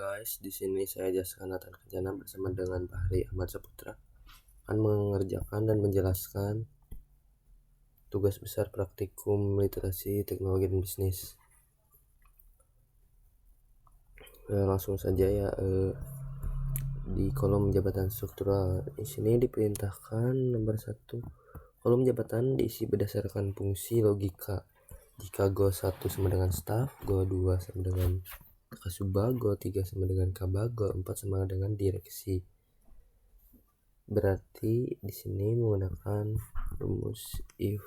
guys, di sini saya Jaska Nathan Kencana bersama dengan Fahri Ahmad Saputra akan mengerjakan dan menjelaskan tugas besar praktikum literasi teknologi dan bisnis. Langsung saja ya, di kolom jabatan struktural di sini diperintahkan nomor 1, kolom jabatan diisi berdasarkan fungsi logika. Jika Go 1 sama dengan staff, Go 2 sama dengan Kasubag, Go 3 sama dengan Kabag, Go 4 sama dengan direksi. Berarti di sini menggunakan rumus if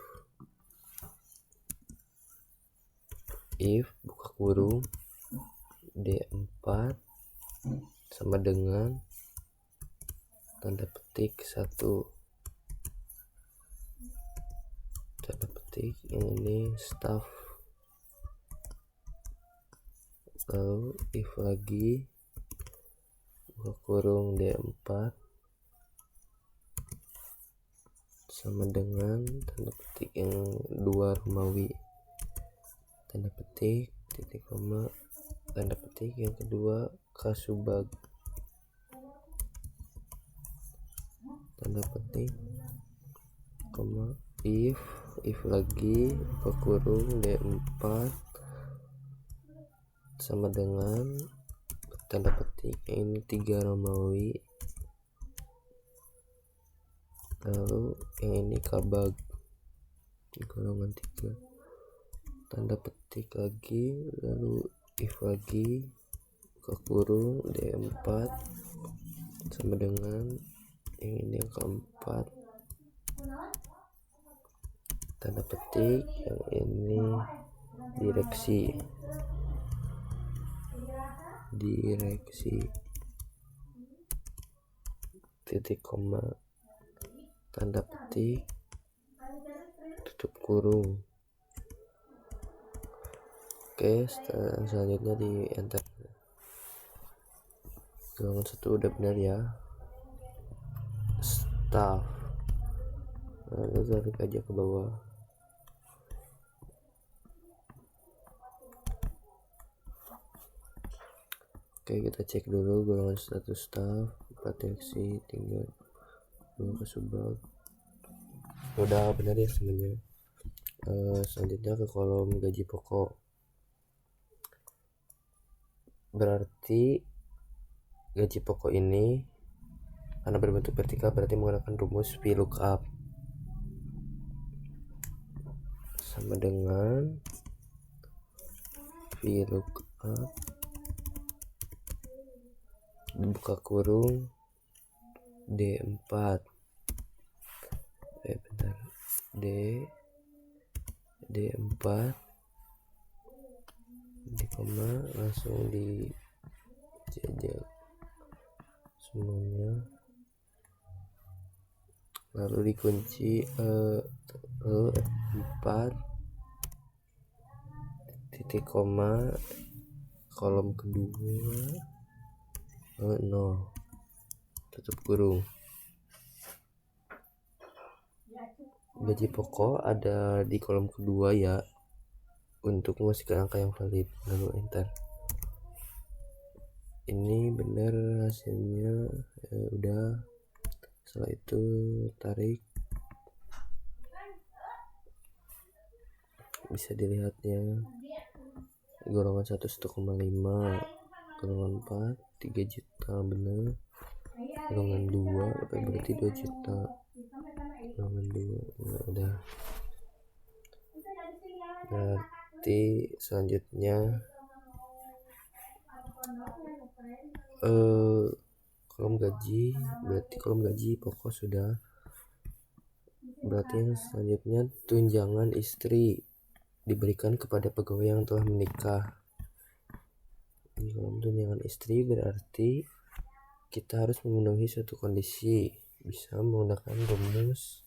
buka kurung D4 sama dengan tanda petik 1, tanda petik yang ini staff, lalu if lagi buka kurung D4 sama dengan tanda petik yang 2 Romawi, tanda petik titik koma, tanda petik yang kedua Kasubag, tanda petik koma, if lagi buka kurung D4 sama dengan tanda petik ini 3 Romawi, lalu yang ini Kabag golongan 3, tanda petik lagi, lalu if lagi buka kurung D4 sama dengan yang ini yang keempat, tanda petik yang ini direksi titik koma, tanda petik tutup kurung. Oke, selanjutnya di enter. Golongan 1 udah benar ya, staff, lalu tarik aja ke bawah. Oke, kita cek dulu golongan 1 staff, 4 direksi, 3 Kasubag. Udah benar ya semuanya. Selanjutnya ke kolom gaji pokok. Berarti gaji pokok ini karena berbentuk vertikal berarti menggunakan rumus VLOOKUP sama dengan VLOOKUP buka kurung D4 D4 di koma, langsung di jajak semuanya, lalu dikunci F4 titik koma, kolom kedua 0 tutup kurung. Gaji pokok ada di kolom kedua ya, untuk memasukkan angka yang valid, lalu enter. Ini benar hasilnya, udah. Setelah itu tarik, bisa dilihatnya golongan 1 1,5, golongan 4 3 juta benar, golongan 2 berarti 2 juta, golongan 2 udah. Berarti selanjutnya kolom gaji, berarti kolom gaji pokok sudah. Berarti yang selanjutnya tunjangan istri diberikan kepada pegawai yang telah menikah. Di kolom tunjangan istri berarti kita harus memenuhi suatu kondisi, bisa menggunakan rumus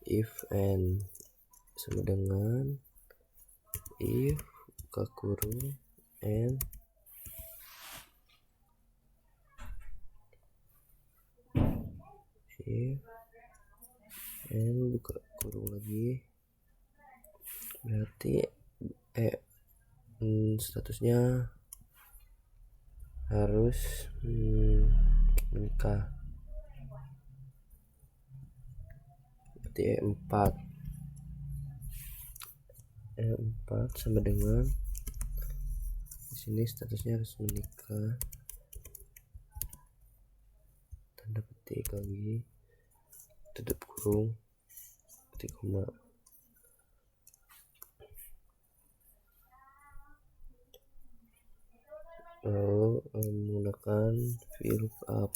if and sama dengan if buka kurung and if and buka kurung lagi, berarti statusnya harus menikah. Berarti E4 sama dengan di sini statusnya harus menikah, tanda petik lagi, tutup kurung, ketik koma. Lalu menggunakan VLOOKUP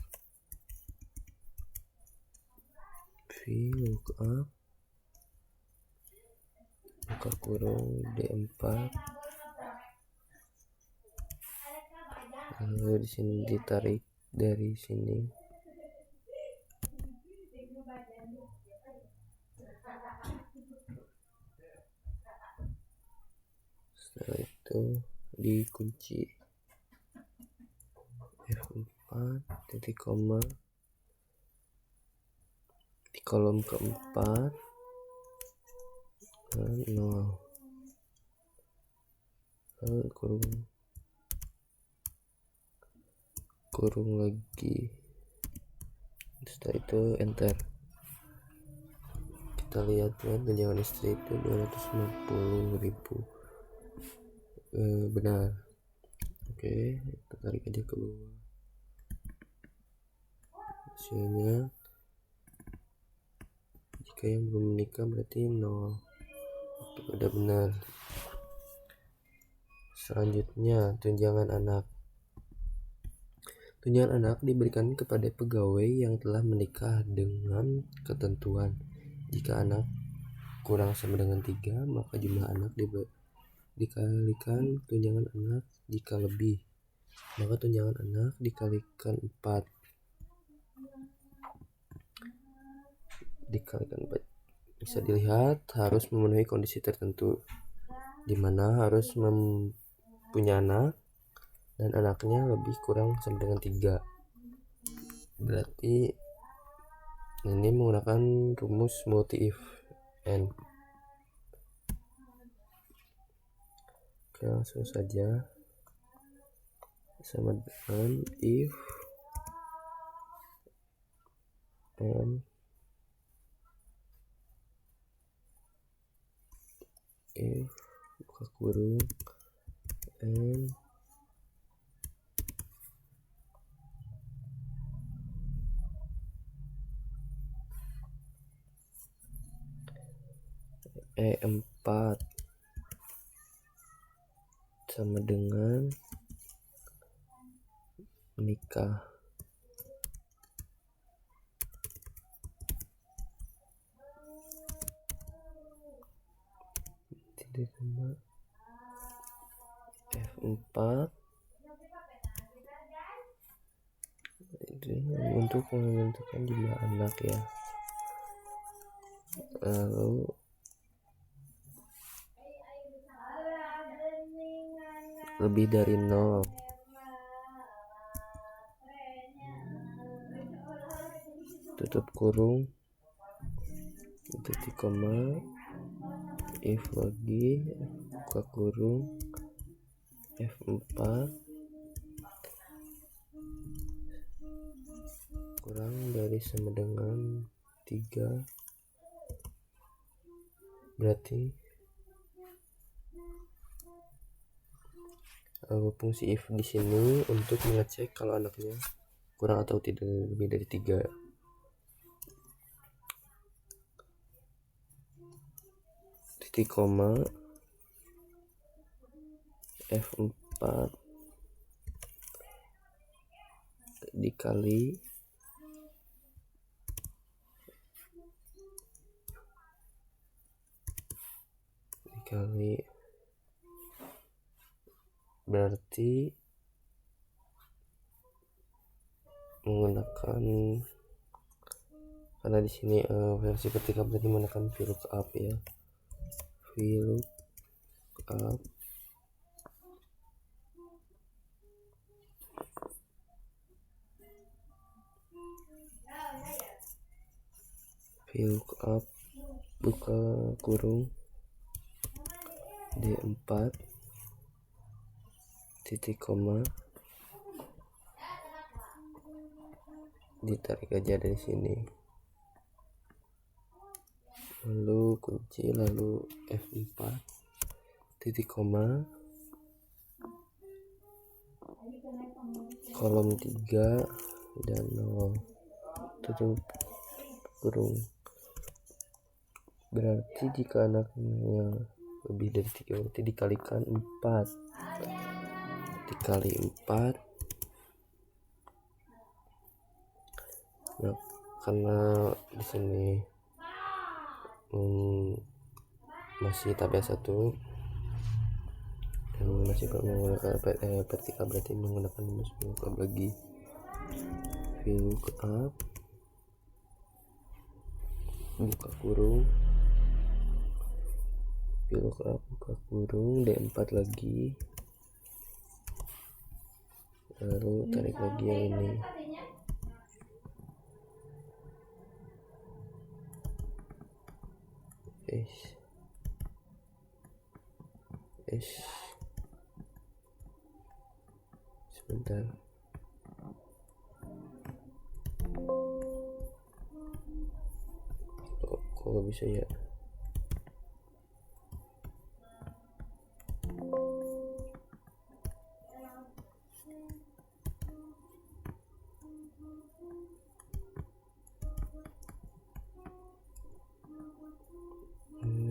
buka kurung D4, lalu di sini ditarik dari sini, setelah itu dikunci F4 titik koma di kolom keempat 0, lalu kurung lagi, setelah itu enter. Kita lihat kan tunjangan istri itu 250.000, benar. Oke, kita tarik aja ke bawah hasilnya. Jika yang belum menikah berarti 0, itu udah benar. Selanjutnya tunjangan anak. Tunjangan anak diberikan kepada pegawai yang telah menikah dengan ketentuan. Jika anak kurang sama dengan 3, maka jumlah anak dikalikan tunjangan anak. Jika lebih, maka tunjangan anak dikalikan 4. Bisa dilihat harus memenuhi kondisi tertentu, di mana harus punya anak dan anaknya lebih kurang sama dengan 3. Berarti ini menggunakan rumus multi if and. Oke, langsung saja sama dengan if and if buka kurung and E4 sama dengan menikah. Titik koma F4 untuk menentukan jumlah anak ya. Lalu lebih dari 0, tutup kurung, titik koma, if lagi, buka kurung, F4 kurang dari sama dengan 3, berarti fungsi if di sini untuk mengecek kalau anaknya kurang atau tidak lebih dari 3. Titik koma F4 dikali berarti menggunakan, karena di sini versi ketika berarti menggunakan VLOOKUP ya, VLOOKUP buka kurung D4 titik koma ditarik aja dari sini, lalu kunci, lalu F4 titik koma, kolom 3 dan 0, tutup kurung. Berarti jika anaknya lebih dari 3 berarti dikalikan 4, dikali 4. Nah, karena di sini masih tabiat 1 dan masih menggunakan vertikal, berarti menggunakan rumus VLOOKUP lagi. VLOOKUP buka kurung, VLOOKUP buka kurung, D4 lagi, lalu tarik lagi yang ini. Sebentar, kok gak bisa ya?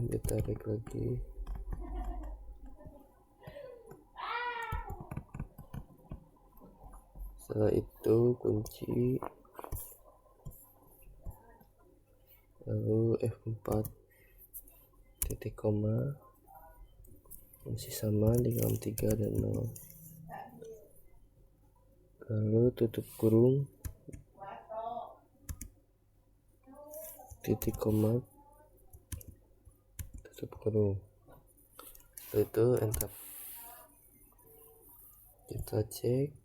Ditarik lagi. Setelah itu kunci, lalu F4 titik koma, masih sama di kolom 3 dan 0, lalu tutup kurung, titik koma, tutup kurung. Setelah itu enter. Kita cek.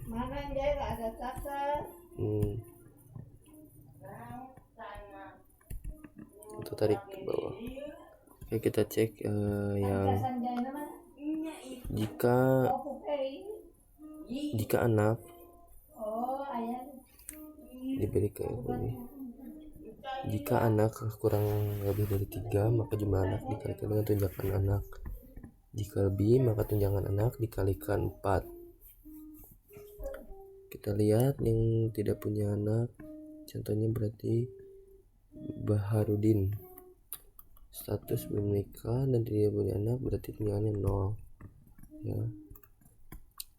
Mana dia gak ada cacat? Untuk tarik ke bawah. Oke, kita cek yang jika anak diberi ke ini. Jika anak kurang lebih dari 3, maka jumlah anak dikalikan dengan tunjangan anak. Jika lebih, maka tunjangan anak dikalikan 4. Kita lihat yang tidak punya anak, contohnya berarti Baharudin, status belum menikah dan tidak punya anak, berarti tunjangannya 0 ya.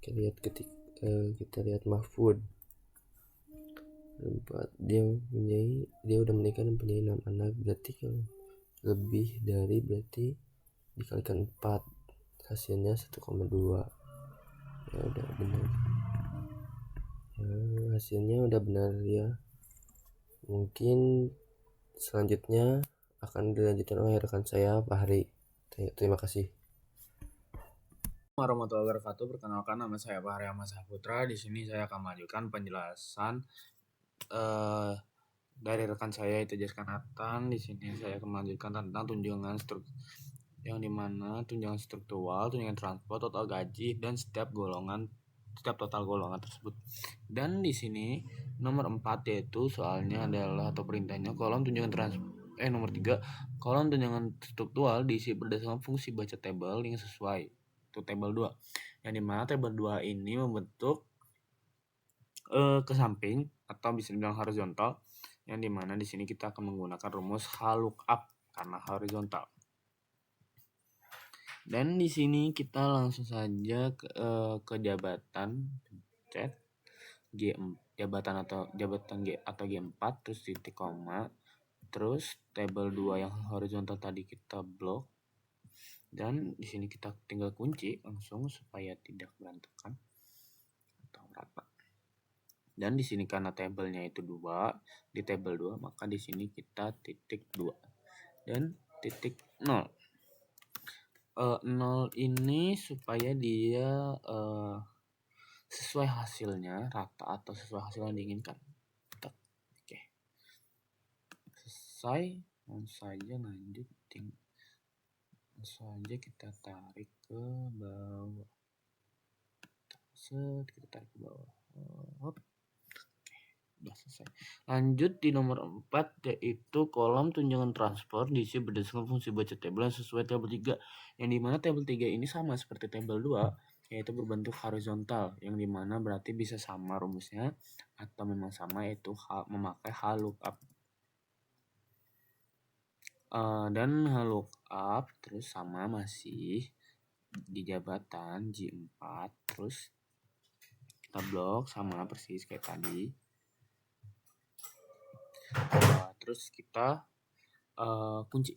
Kita lihat Mahfud 4, dia udah menikah dan punya 6 anak, berarti kalau lebih dari berarti dikalikan 4, hasilnya 1,2. Ya udah benar ya, hasilnya udah benar ya. Mungkin selanjutnya akan dilanjutkan oleh rekan saya Fahri. Terima kasih. Warahmatullahi wabarakatuh. Perkenalkan, nama saya Fahri Ahmad Saputra. Di sini saya akan melanjutkan penjelasan dari rekan saya itu Jaskan Atan. Di sini saya akan melanjutkan tentang tunjangan yang dimana tunjangan struktural, tunjangan transport, total gaji, dan setiap total golongan tersebut. Dan di sini nomor 4 yaitu soalnya adalah atau perintahnya kolom tunjangan nomor 3, kolom tunjangan struktural diisi berdasarkan fungsi baca tabel yang sesuai. Itu tabel 2. Yang dimana tabel 2 ini membentuk ke samping atau bisa dibilang horizontal, yang dimana di sini kita akan menggunakan rumus VLOOKUP karena horizontal. Dan di sini kita langsung saja ke jabatan pencet jabatan G atau G4, terus titik koma, terus tabel 2 yang horizontal tadi kita blok, dan di sini kita tinggal kunci langsung supaya tidak berantakan atau rata. Dan di sini karena tabelnya itu 2, di tabel 2, maka di sini kita titik 2 dan titik 0. 0 ini supaya dia sesuai hasilnya, rata atau sesuai hasil yang diinginkan. Oke. Selesai, langsung saja lanjut. Langsung saja kita tarik ke bawah. Kita tarik ke bawah. Hop. Udah selesai. Lanjut di nomor 4 yaitu kolom tunjangan transfer diisi berdasarkan fungsi baca tabel yang sesuai tabel 3. Yang dimana tabel 3 ini sama seperti tabel 2 yaitu berbentuk horizontal, yang dimana berarti bisa sama rumusnya atau memang sama, yaitu memakai lookup. Dan lookup terus sama masih di jabatan J4, terus kita blok sama persis kayak tadi. Terus kita kunci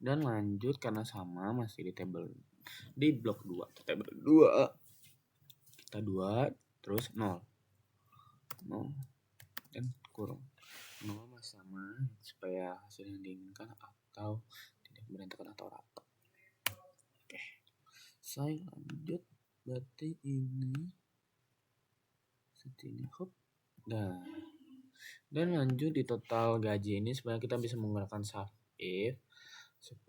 dan lanjut karena sama masih di blok 2 tabel 2 kita 2 terus 0 dan kurung 0 masih sama supaya hasil yang diinginkan atau tidak berantakan atau rata. Oke, saya lanjut berarti ini seperti ini. Hop. Dan lanjut di total gaji ini sebenarnya kita bisa menggunakan save if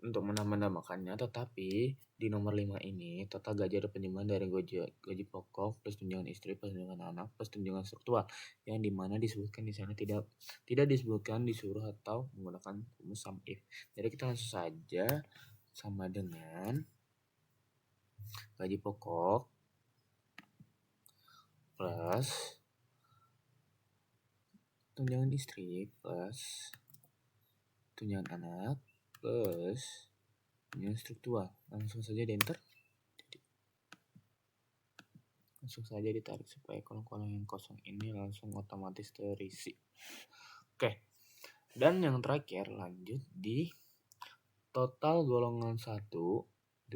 untuk menambah-nambahkannya, tetapi di nomor 5 ini total gaji ada penjumlahan dari gaji pokok plus tunjangan istri plus tunjangan anak plus tunjangan struktural, yang dimana disebutkan di sana tidak disebutkan disuruh atau menggunakan rumus sum if. Jadi kita langsung saja sama dengan gaji pokok plus tunjangan istri plus tunjangan anak plus tunjangan struktural. Langsung saja di enter. Langsung saja ditarik supaya kolom-kolom yang kosong ini langsung otomatis terisi. Oke. Dan yang terakhir lanjut di total golongan 1, 2, 3,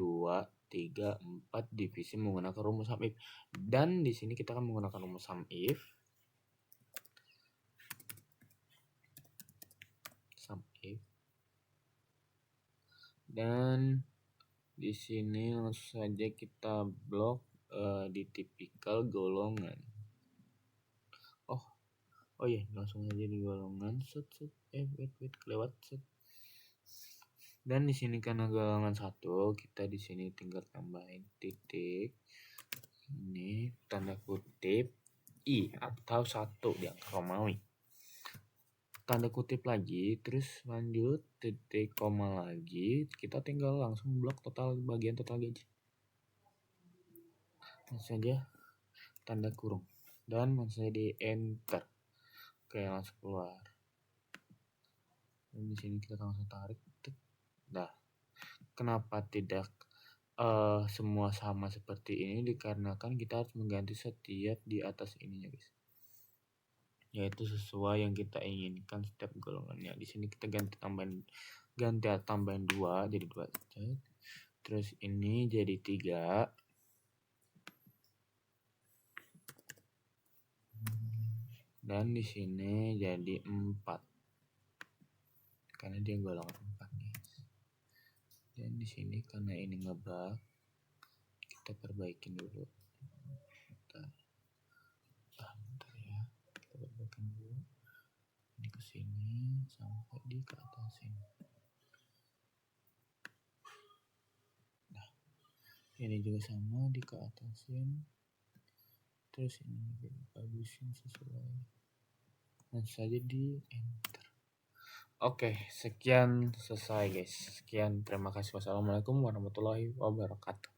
4 divisi menggunakan rumus sum if. Dan di sini kita akan menggunakan rumus sum if. Dan di sini langsung saja kita blok di tipikal golongan. Oh iya, langsung saja di golongan. Kelewat. Dan di sini karena golongan 1, kita di sini tinggal tambahin titik ini tanda kutip i atau 1 di angka Romawi. Tanda kutip lagi, terus lanjut titik koma lagi, kita tinggal langsung blok bagian total gaji. Langsung saja tanda kurung dan langsung saja di enter. Oke, langsung keluar. Dan di sini kita langsung tarik. Nah, kenapa tidak semua sama seperti ini? Dikarenakan kita harus mengganti setiap di atas ininya, guys. Yaitu sesuai yang kita inginkan setiap golongannya. Di sini kita tambahin 2 jadi 2. Terus ini jadi 3. Dan di sini jadi 4. Karena dia golongan 4, guys. Dan di sini karena ini ngebug, kita perbaikin dulu. Bentar ya. Kita perbaikin dulu. Ini ke sini sampai di ke atas sini. Nah, ini juga sama di ke atasin. Terus ini bagusin sesuai. Langsung saja di enter. Oke, sekian selesai, guys. Sekian, terima kasih. Wassalamualaikum warahmatullahi wabarakatuh.